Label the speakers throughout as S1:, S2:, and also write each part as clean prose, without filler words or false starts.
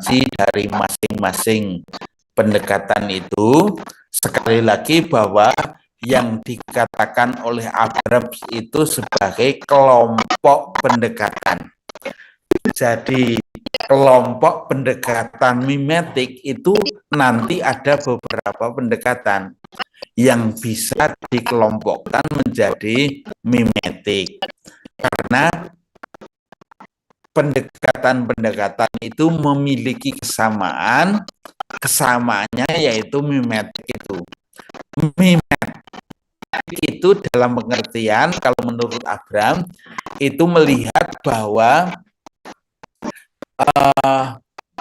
S1: esensi dari masing-masing pendekatan itu. Sekali lagi bahwa yang dikatakan oleh Abrams itu sebagai kelompok pendekatan. Jadi kelompok pendekatan mimetik itu nanti ada beberapa pendekatan yang bisa dikelompokkan menjadi mimetik. Karena pendekatan-pendekatan itu memiliki kesamaan, kesamaannya yaitu mimetik itu. Mimetik itu dalam pengertian, kalau menurut Abrams, itu melihat bahwa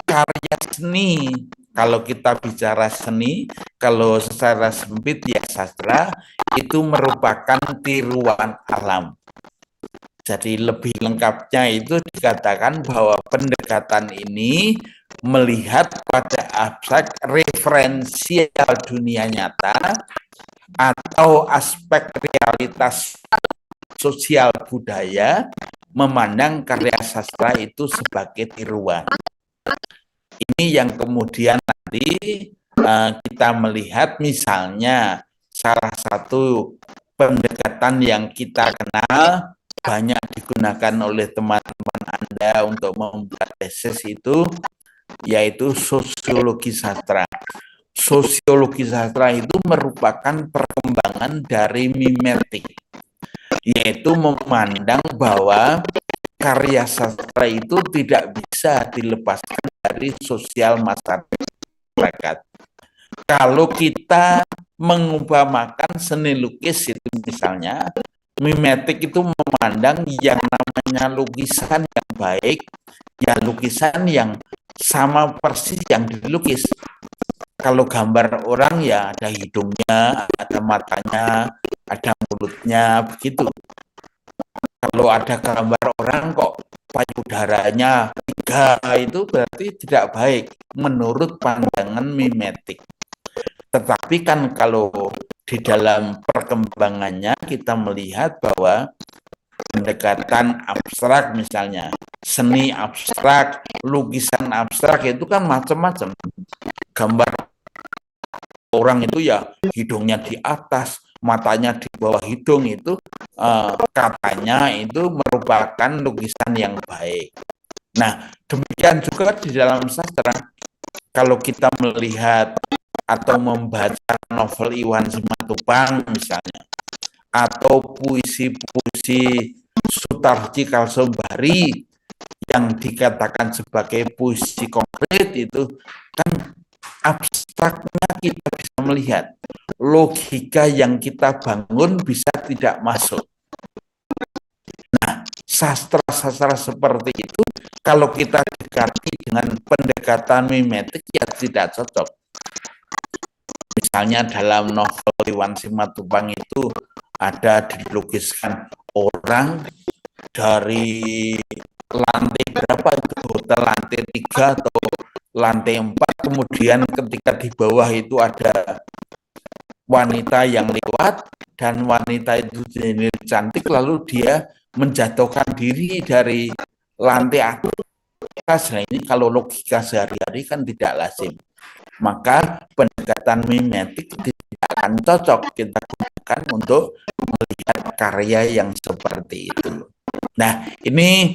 S1: karya seni, kalau kita bicara seni, kalau secara sempit ya sastra, itu merupakan tiruan alam. Jadi lebih lengkapnya itu dikatakan bahwa pendekatan ini melihat pada abstrak referensial dunia nyata atau aspek realitas sosial budaya, memandang karya sastra itu sebagai tiruan. Ini yang kemudian nanti kita melihat misalnya salah satu pendekatan yang kita kenal banyak digunakan oleh teman-teman Anda untuk membuat tesis itu, yaitu sosiologi sastra. Sosiologi sastra itu merupakan perkembangan dari mimetik, yaitu memandang bahwa karya sastra itu tidak bisa dilepaskan dari sosial masyarakat. Kalau kita mengumpamakan seni lukis itu misalnya, mimetik itu memandang yang namanya lukisan yang baik, ya lukisan yang sama persis yang dilukis. Kalau gambar orang ya ada hidungnya, ada matanya, ada mulutnya, begitu. Kalau ada gambar orang kok payudaranya 3, itu berarti tidak baik menurut pandangan mimetik. Tetapi kan kalau di dalam perkembangannya kita melihat bahwa pendekatan abstrak misalnya, seni abstrak, lukisan abstrak itu kan macam-macam. Gambar orang itu ya hidungnya di atas, matanya di bawah hidung, itu katanya itu merupakan lukisan yang baik. Nah, demikian juga di dalam sastra. Kalau kita melihat atau membaca novel Iwan Simatupang misalnya, atau puisi-puisi Sutarji Kalsombari yang dikatakan sebagai puisi konkret, itu kan abstraknya kita bisa melihat, logika yang kita bangun bisa tidak masuk. Nah, sastra-sastra seperti itu kalau kita dekati dengan pendekatan mimetik ya tidak cocok. Misalnya dalam novel Iwan Simatupang itu ada dilukiskan orang dari lantai berapa itu, hotel lantai 3 atau lantai 4, kemudian ketika di bawah itu ada wanita yang lewat dan wanita itu jadi cantik, lalu dia menjatuhkan diri dari lantai atas. Nah, ini kalau logika sehari-hari kan tidak lazim. Maka pendekatan mimetik tidak akan cocok kita gunakan untuk melihat karya yang seperti itu. Nah, ini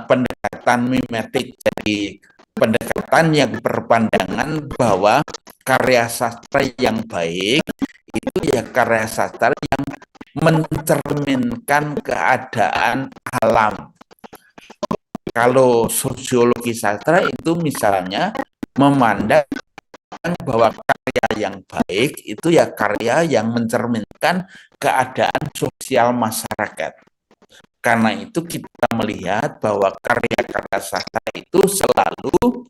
S1: pendekatan mimetik. Jadi pendekatan yang berpandangan bahwa karya sastra yang baik itu ya karya sastra yang mencerminkan keadaan alam. Kalau sosiologi sastra itu misalnya memandang bahwa karya yang baik itu ya karya yang mencerminkan keadaan sosial masyarakat. Karena itu kita melihat bahwa karya-karya sastra itu selalu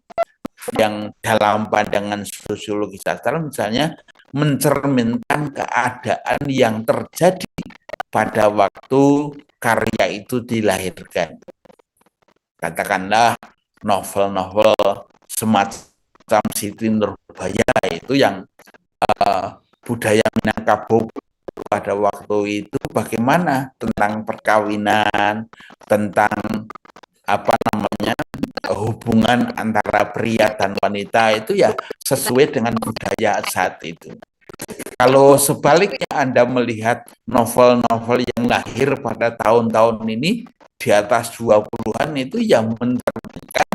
S1: yang dalam pandangan sosiologi sastra misalnya mencerminkan keadaan yang terjadi pada waktu karya itu dilahirkan. Katakanlah novel-novel semacam Siti Nurbaya itu yang budaya Minangkabau pada waktu itu bagaimana tentang perkawinan, tentang hubungan antara pria dan wanita itu ya sesuai dengan budaya saat itu. Kalau sebaliknya Anda melihat novel-novel yang lahir pada tahun-tahun ini di atas 20-an itu yang mencerminkan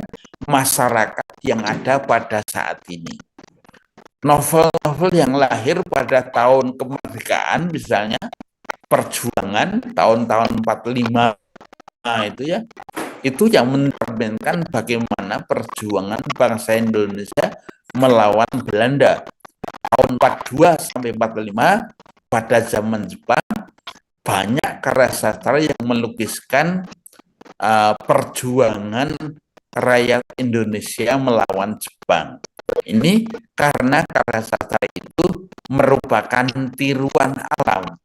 S1: masyarakat yang ada pada saat ini. Novel-novel yang lahir pada tahun kemerdekaan misalnya perjuangan tahun-tahun 45 itu ya, itu yang mencerminkan bagaimana perjuangan bangsa Indonesia melawan Belanda tahun 42 sampai 45 pada zaman Jepang. Banyak karya sastra yang melukiskan perjuangan rakyat Indonesia melawan Jepang. Ini karena karya sastra itu merupakan tiruan alam,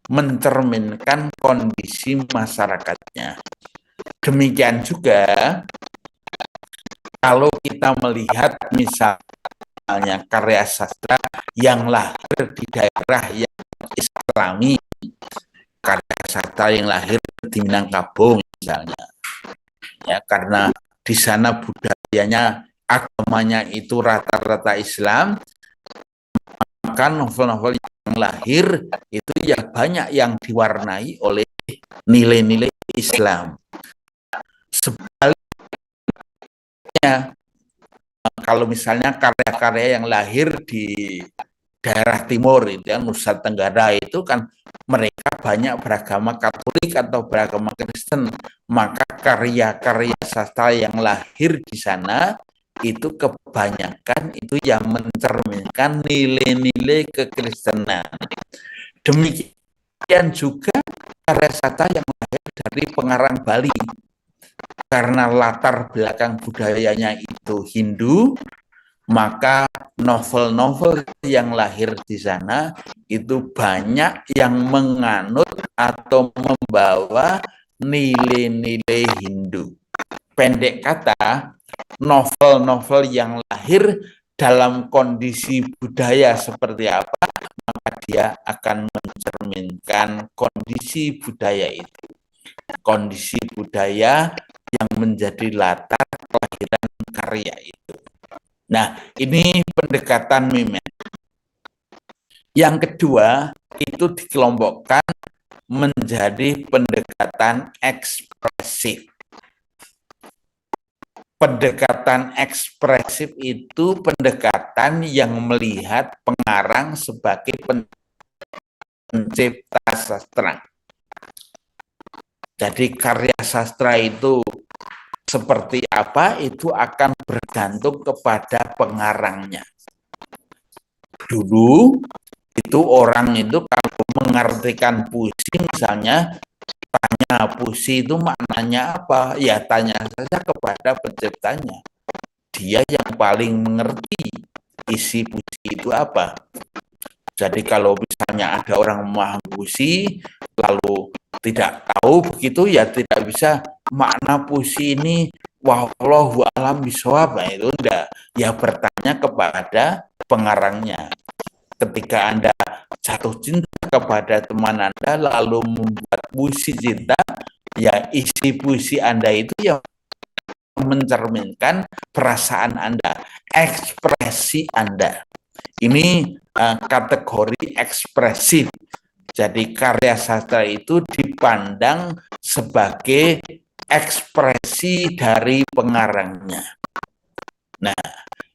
S1: mencerminkan kondisi masyarakatnya. Demikian juga kalau kita melihat misalnya karya sastra yang lahir di daerah yang Islami, karya sastra yang lahir di Minangkabau misalnya, ya karena di sana budayanya, agamanya itu rata-rata Islam, maka novel-novel yang lahir itu ya banyak yang diwarnai oleh nilai-nilai Islam. Sebaliknya, kalau misalnya karya-karya yang lahir di daerah timur itu ya, Nusa Tenggara itu kan mereka banyak beragama Katolik atau beragama Kristen, maka karya-karya sastra yang lahir di sana itu kebanyakan itu yang mencerminkan nilai-nilai kekristenan. Demikian juga karya sastra yang lahir dari pengarang Bali, karena latar belakang budayanya itu Hindu, maka novel-novel yang lahir di sana itu banyak yang menganut atau membawa nilai-nilai Hindu. Pendek kata, novel-novel yang lahir dalam kondisi budaya seperti apa, maka dia akan mencerminkan kondisi budaya itu. Kondisi budaya yang menjadi latar kelahiran karya itu. Nah, ini pendekatan mimet. Yang kedua, itu dikelompokkan menjadi pendekatan ekspresif. Pendekatan ekspresif itu pendekatan yang melihat pengarang sebagai pencipta sastra. Jadi karya sastra itu seperti apa itu akan bergantung kepada pengarangnya. Dulu itu orang itu kalau mengartikan puisi misalnya tanya puisi itu maknanya apa, ya tanya saja kepada penciptanya. Dia yang paling mengerti isi puisi itu apa. Jadi kalau misalnya ada orang memahami puisi lalu tidak tahu begitu ya tidak bisa makna puisi ini wallahu a'lam bishawab, itu enggak, ya bertanya kepada pengarangnya. Ketika Anda jatuh cinta kepada teman Anda lalu membuat puisi cinta, ya isi puisi Anda itu yang mencerminkan perasaan Anda, ekspresi Anda. Ini kategori ekspresif. Jadi karya sastra itu dipandang sebagai ekspresi dari pengarangnya. Nah,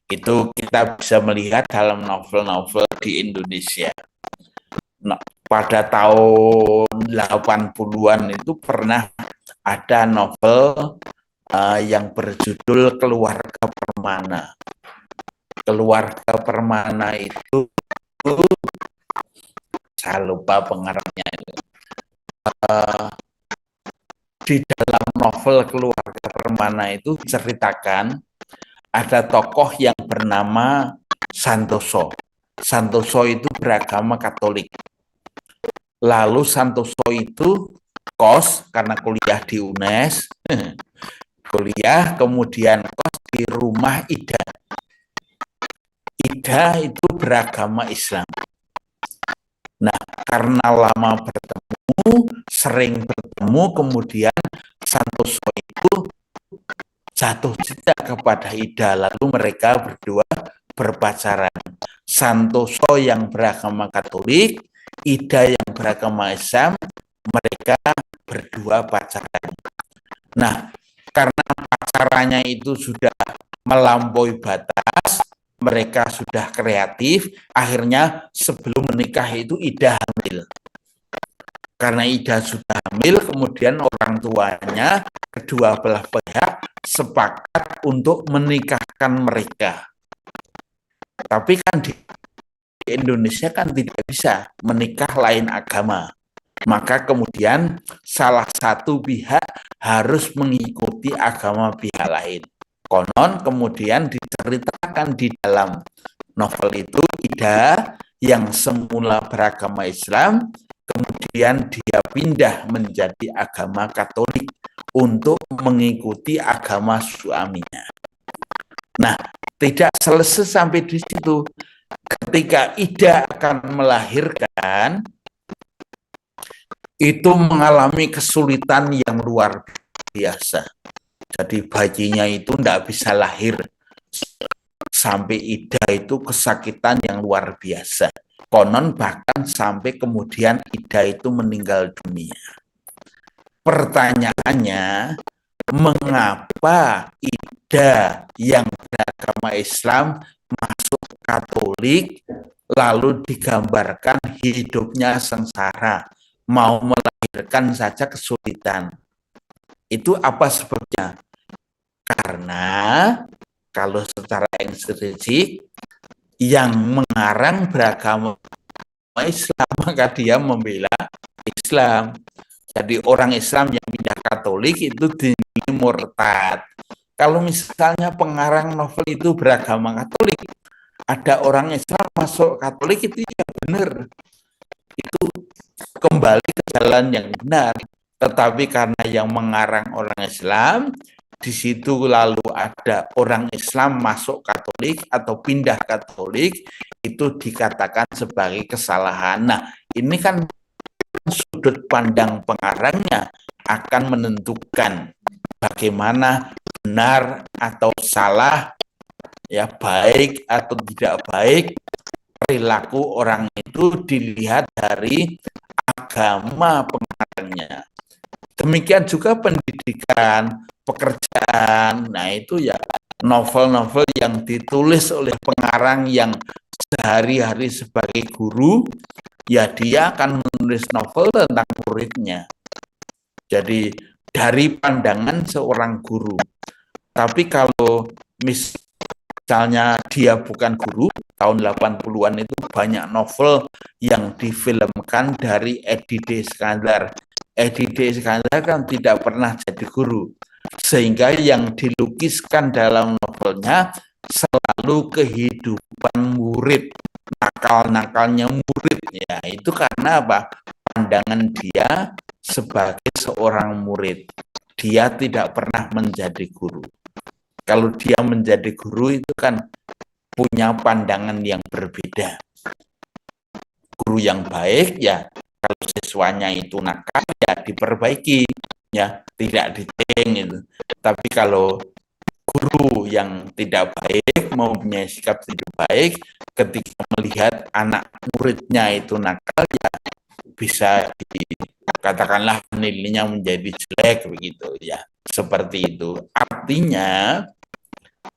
S1: itu kita bisa melihat dalam novel-novel di Indonesia. Nah, pada tahun 80-an itu pernah ada novel yang berjudul Keluarga Permana. Keluarga Permana itu saya lupa pengarangnya itu. Di dalam novel Keluarga Permana itu diceritakan ada tokoh yang bernama Santoso. Santoso itu beragama Katolik. Lalu Santoso itu kos karena kuliah di UNES, kuliah kemudian kos di rumah Ida. Ida itu beragama Islam. Nah, karena lama bertemu, sering bertemu, kemudian Santoso itu jatuh cinta kepada Ida, lalu mereka berdua berpacaran. Santoso yang beragama Katolik, Ida yang beragama Islam, mereka berdua pacaran. Nah, karena pacarannya itu sudah melampaui batas, mereka sudah kreatif, akhirnya sebelum menikah itu Ida hamil. Karena Ida sudah hamil, kemudian orang tuanya, kedua belah pihak sepakat untuk menikahkan mereka. Tapi kan di Indonesia kan tidak bisa menikah lain agama. Maka kemudian salah satu pihak harus mengikuti agama pihak lain. Konon kemudian diceritakan di dalam novel itu Ida yang semula beragama Islam, kemudian dia pindah menjadi agama Katolik untuk mengikuti agama suaminya. Nah, tidak selesai sampai di situ. Ketika Ida akan melahirkan, itu mengalami kesulitan yang luar biasa. Jadi bayinya itu tidak bisa lahir. Sampai Ida itu kesakitan yang luar biasa. Konon bahkan sampai kemudian Ida itu meninggal dunia. Pertanyaannya, mengapa Ida yang beragama Islam masuk Katolik lalu digambarkan hidupnya sengsara, mau melahirkan saja kesulitan? Itu apa sebabnya? Karena kalau secara empirik yang mengarang beragama Islam maka dia membela Islam. Jadi orang Islam yang pindah Katolik itu dinilai murtad. Kalau misalnya pengarang novel itu beragama Katolik, ada orang Islam masuk Katolik itu ya benar. Itu kembali ke jalan yang benar. Tetapi karena yang mengarang orang Islam, di situ lalu ada orang Islam masuk Katolik atau pindah Katolik, itu dikatakan sebagai kesalahan. Nah, ini kan sudut pandang pengarangnya akan menentukan bagaimana benar atau salah, ya baik atau tidak baik perilaku orang itu dilihat dari agama pengarangnya. Demikian juga pendidikan, pekerjaan. Nah, itu ya novel-novel yang ditulis oleh pengarang yang sehari-hari sebagai guru, ya dia akan menulis novel tentang muridnya. Jadi dari pandangan seorang guru. Tapi kalau misalnya dia bukan guru, tahun 80-an itu banyak novel yang difilmkan dari Edi D. Iskandar. Edi D. Iskandar kan tidak pernah jadi guru, sehingga yang dilukiskan dalam novelnya selalu kehidupan murid, nakal-nakalnya murid. Ya, itu karena apa? Pandangan dia sebagai seorang murid. Dia tidak pernah menjadi guru. Kalau dia menjadi guru itu kan punya pandangan yang berbeda. Guru yang baik ya kalau siswanya itu nakal ya diperbaiki, ya tidak diceng itu. Tapi kalau guru yang tidak baik mempunyai sikap tidak baik, ketika melihat anak muridnya itu nakal ya bisa dikatakanlah nilainya menjadi jelek begitu ya. Seperti itu. Artinya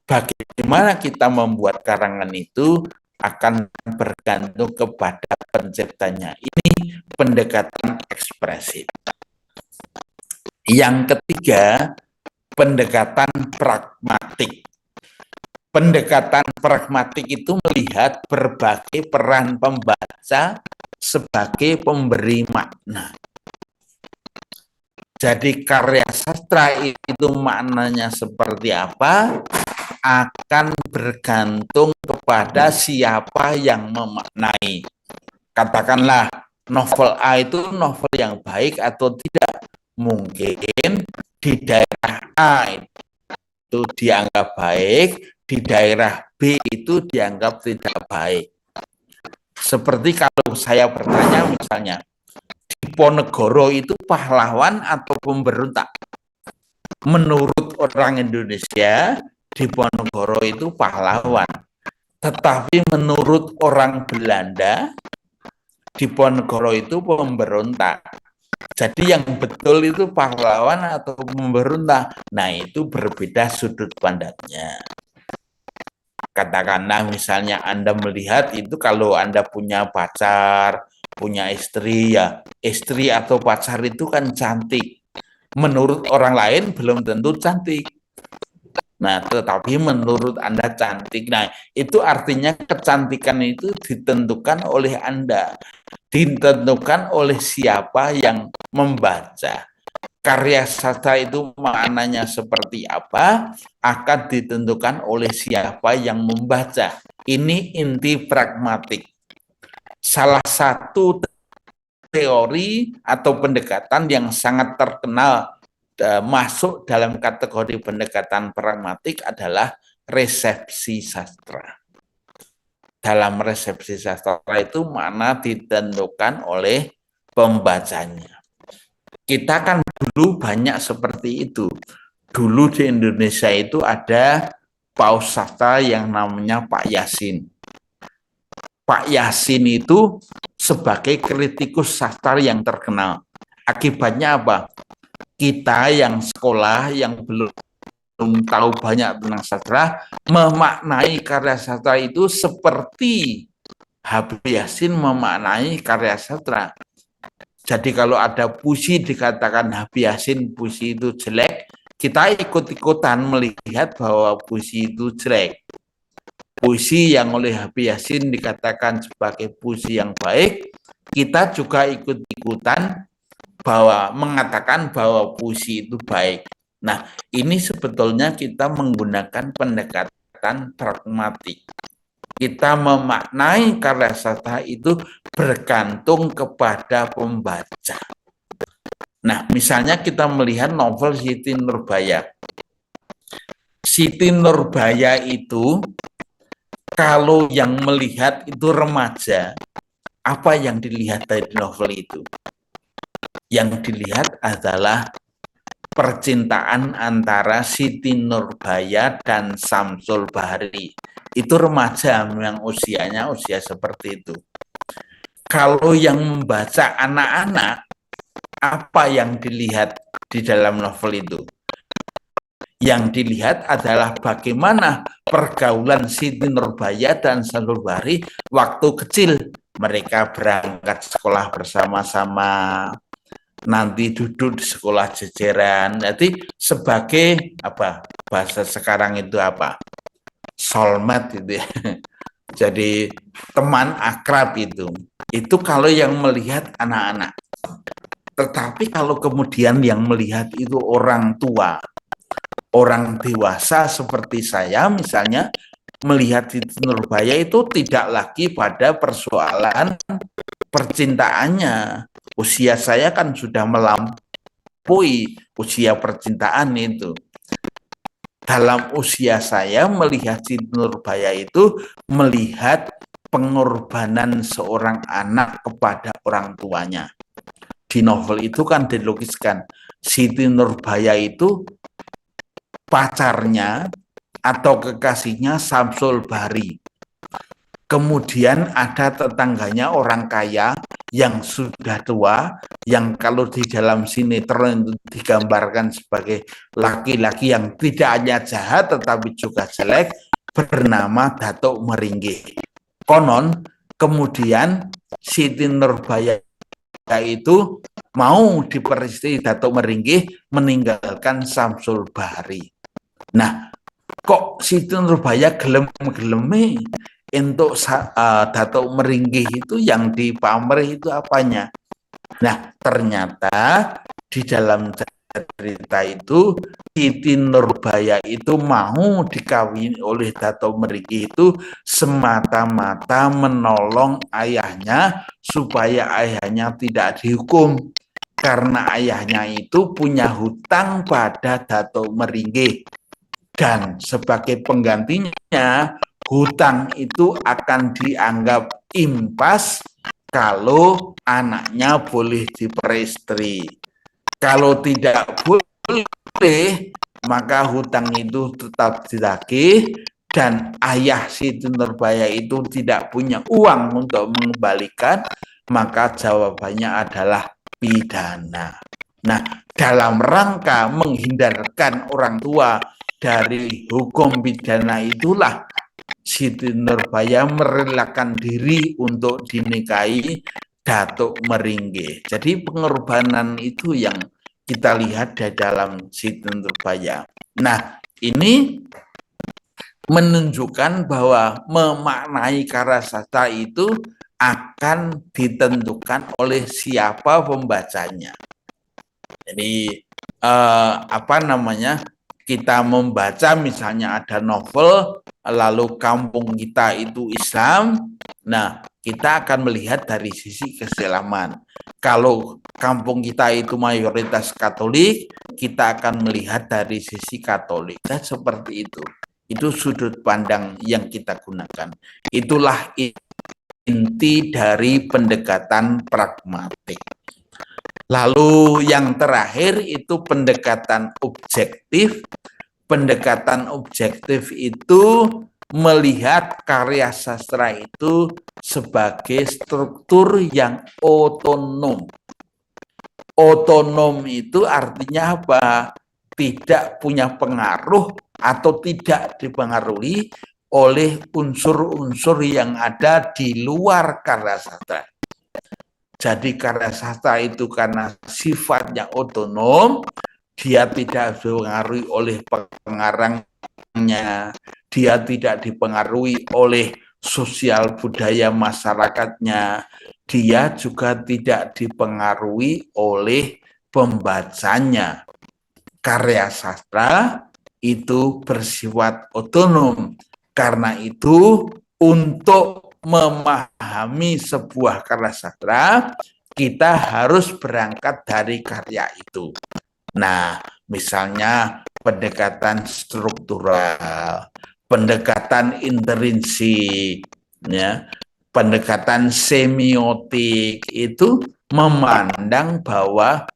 S1: bagaimana kita membuat karangan itu akan bergantung kepada penciptanya. Ini pendekatan ekspresif. Yang ketiga, pendekatan pragmatik. Pendekatan pragmatik itu melihat berbagai peran pembaca sebagai pemberi makna. Jadi karya sastra itu maknanya seperti apa akan bergantung kepada siapa yang memaknai. Katakanlah novel A itu novel yang baik atau tidak. Mungkin di daerah A itu dianggap baik, di daerah B itu dianggap tidak baik. Seperti kalau saya bertanya misalnya, Diponegoro itu pahlawan atau pemberontak? menurut orang Indonesia Diponegoro itu pahlawan, tetapi menurut orang Belanda Diponegoro itu pemberontak. Jadi yang betul itu pahlawan atau pemberontak. Nah, itu berbeda sudut pandangnya. Katakanlah misalnya Anda melihat itu kalau Anda punya pacar, punya istri, ya istri atau pacar itu kan cantik. Menurut orang lain belum tentu cantik. Nah, tetapi menurut Anda cantik. Nah, itu artinya kecantikan itu ditentukan oleh Anda. Ditentukan oleh siapa yang membaca. Karya sastra itu maknanya seperti apa akan ditentukan oleh siapa yang membaca. Ini inti pragmatik. Salah satu teori atau pendekatan yang sangat terkenal masuk dalam kategori pendekatan pragmatik adalah resepsi sastra. Dalam resepsi sastra itu mana ditentukan oleh pembacanya. Kita kan dulu banyak seperti itu. Dulu di Indonesia itu ada paus sastra yang namanya Pak Yasin. Pak Yasin itu sebagai kritikus sastra yang terkenal. Akibatnya apa? Kita yang sekolah, yang belum tahu banyak tentang sastra, memaknai karya sastra itu seperti Habib Yasin memaknai karya sastra. Jadi kalau ada puisi dikatakan Habib Yasin puisi itu jelek, kita ikut-ikutan melihat bahwa puisi itu jelek. Puisi yang oleh Habib Yasin dikatakan sebagai puisi yang baik, kita juga ikut-ikutan bahwa mengatakan bahwa puisi itu baik. Nah, ini sebetulnya kita menggunakan pendekatan pragmatik. Kita memaknai karya sastra itu bergantung kepada pembaca. Nah, misalnya kita melihat novel Siti Nurbaya. Siti Nurbaya itu, kalau yang melihat itu remaja, apa yang dilihat dari novel itu? Yang dilihat adalah percintaan antara Siti Nurbaya dan Samsul Bahri. Itu remaja yang usianya usia seperti itu. Kalau yang membaca anak-anak, apa yang dilihat di dalam novel itu? Yang dilihat adalah bagaimana pergaulan Siti Nurbaya dan Samsul Bahri waktu kecil. Mereka berangkat sekolah bersama-sama, nanti duduk di sekolah jejeran. Jadi sebagai apa? Bahasa sekarang itu apa? Soulmate itu ya. Jadi teman akrab itu kalau yang melihat anak-anak. Tetapi kalau kemudian yang melihat itu orang tua, orang dewasa seperti saya misalnya, melihat Siti Nurbaya itu tidak lagi pada persoalan percintaannya. Usia saya kan sudah melampaui usia percintaan itu. Dalam usia saya melihat Siti Nurbaya itu melihat pengorbanan seorang anak kepada orang tuanya. Di novel itu kan dilukiskan Siti Nurbaya itu pacarnya atau kekasihnya Samsul Bahri. Kemudian ada tetangganya orang kaya yang sudah tua, yang kalau di dalam sinetron itu digambarkan sebagai laki-laki yang tidak hanya jahat tetapi juga jelek, bernama Datuk Meringgi. Konon kemudian Siti Nurbaya itu mau diperistri Datuk Meringgi meninggalkan Samsul Bahri. Nah, kok Siti Nurbaya gelem-geleme untuk Datuk Meringgi itu yang dipamer itu apanya? Nah, ternyata di dalam cerita itu Siti Nurbaya itu mau dikawini oleh Datuk Meringgi itu semata-mata menolong ayahnya supaya ayahnya tidak dihukum. Karena ayahnya itu punya hutang pada Datuk Meringgi. Dan sebagai penggantinya, hutang itu akan dianggap impas kalau anaknya boleh diperistri. Kalau tidak boleh boleh, maka hutang itu tetap ditagih dan ayah Siti Nurbaya itu tidak punya uang untuk mengembalikan, maka jawabannya adalah pidana. Nah, dalam rangka menghindarkan orang tua dari hukum pidana itulah Siti Nurbaya merelakan diri untuk dinikahi Datuk Meringge. Jadi pengorbanan itu yang kita lihat di dalam Siti Nurbaya. Nah, ini menunjukkan bahwa memaknai karya sastra itu akan ditentukan oleh siapa pembacanya. Jadi kita membaca misalnya ada novel lalu kampung kita itu Islam, nah kita akan melihat dari sisi keislaman. Kalau kampung kita itu mayoritas Katolik, kita akan melihat dari sisi Katolik. Dan seperti itu. Itu sudut pandang yang kita gunakan. Itulah inti dari pendekatan pragmatik. Lalu yang terakhir itu pendekatan objektif. Pendekatan objektif itu melihat karya sastra itu sebagai struktur yang otonom. Otonom itu artinya apa? Tidak punya pengaruh atau tidak dipengaruhi oleh unsur-unsur yang ada di luar karya sastra. Jadi karya sastra itu karena sifatnya otonom, dia tidak dipengaruhi oleh pengarangnya, dia tidak dipengaruhi oleh sosial budaya masyarakatnya, dia juga tidak dipengaruhi oleh pembacanya. Karya sastra itu bersifat otonom. Karena itu untuk memahami sebuah karya sastra, kita harus berangkat dari karya itu. Nah, misalnya pendekatan struktural, pendekatan intrinsik, ya, pendekatan semiotik itu memandang bahwa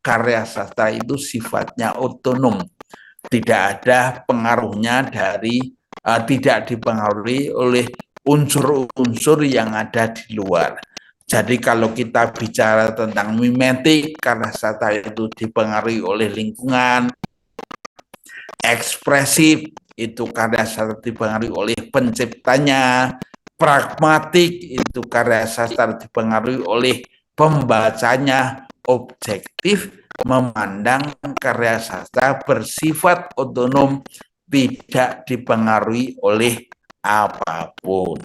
S1: karya sastra itu sifatnya otonom, tidak ada pengaruhnya dari tidak dipengaruhi oleh unsur-unsur yang ada di luar. Jadi kalau kita bicara tentang mimetik, karya sastra itu dipengaruhi oleh lingkungan. Ekspresif itu karya sastra dipengaruhi oleh penciptanya. Pragmatik itu karya sastra dipengaruhi oleh pembacanya. Objektif memandang karya sastra bersifat otonom, tidak dipengaruhi oleh apapun.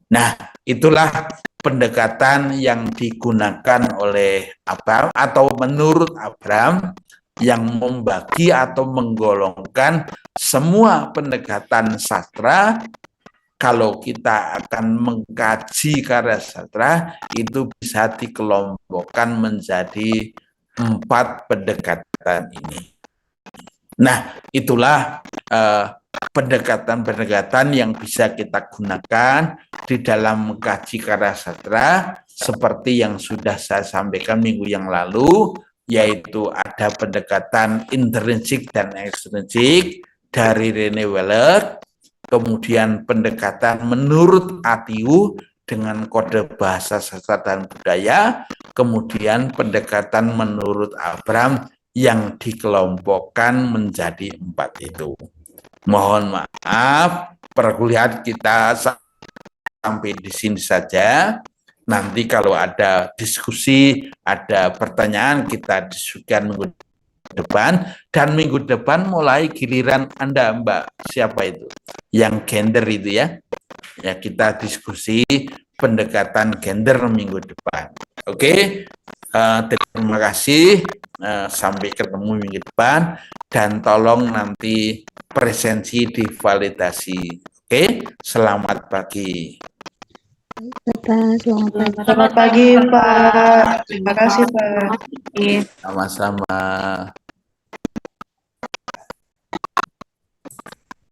S1: Nah, itulah pendekatan yang digunakan oleh Abraham atau menurut Abraham yang membagi atau menggolongkan semua pendekatan sastra. Kalau kita akan mengkaji karya sastra, itu bisa dikelompokkan menjadi 4 pendekatan ini. Nah, itulah pendekatan-pendekatan yang bisa kita gunakan di dalam mengkaji karya sastra, seperti yang sudah saya sampaikan minggu yang lalu, yaitu ada pendekatan intrinsik dan ekstrinsik dari Rene Weller, kemudian pendekatan menurut Atiu dengan kode bahasa sastra dan budaya, kemudian pendekatan menurut Abraham yang dikelompokkan menjadi 4 itu. Mohon maaf, perkuliahan kita sampai di sini saja. Nanti kalau ada diskusi, ada pertanyaan, kita diskusikan minggu depan. Dan minggu depan mulai giliran Anda, Mbak. Siapa itu? Yang gender itu ya. Ya, kita diskusi pendekatan gender minggu depan. Oke, terima kasih. Sampai ketemu minggu depan. Dan tolong nanti presensi divalidasi. Oke, selamat pagi.
S2: Bapak,
S3: Selamat pagi, Pak. Terima kasih, Pak.
S1: Sama-sama.